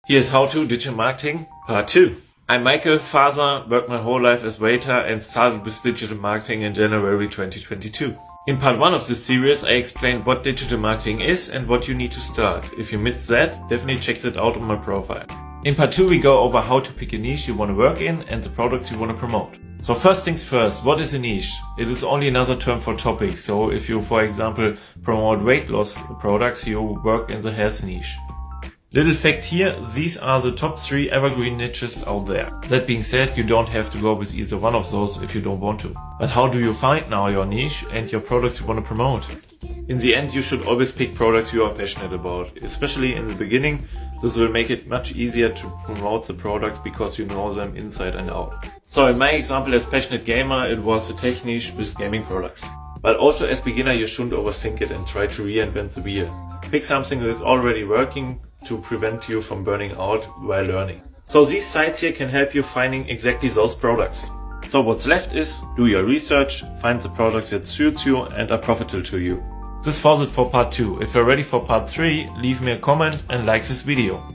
Here's How to Digital Marketing Part 2. I'm Michael Faser, worked my whole life as waiter and started with digital marketing in January 2022. In part 1 of this series, I explained what digital marketing is and what you need to start. If you missed that, definitely check it out on my profile. In part 2, we go over how to pick a niche you want to work in and the products you want to promote. So first things first, what is a niche? It is only another term for topic. So if you, for example, promote weight loss products, you work in the health niche. Little fact here, these are the top 3 evergreen niches out there. That being said, you don't have to go with either one of those if you don't want to. But how do you find now your niche and your products you want to promote? In the end, you should always pick products you are passionate about. Especially in the beginning, this will make it much easier to promote the products because you know them inside and out. So in my example as passionate gamer, it was the tech niche with gaming products. But also as beginner, you shouldn't overthink it and try to reinvent the wheel. Pick something that's already working to prevent you from burning out while learning. So these sites here can help you finding exactly those products. So what's left is do your research, find the products that suits you and are profitable to you. This was it for part 2. If you're ready for part 3, leave me a comment and like this video.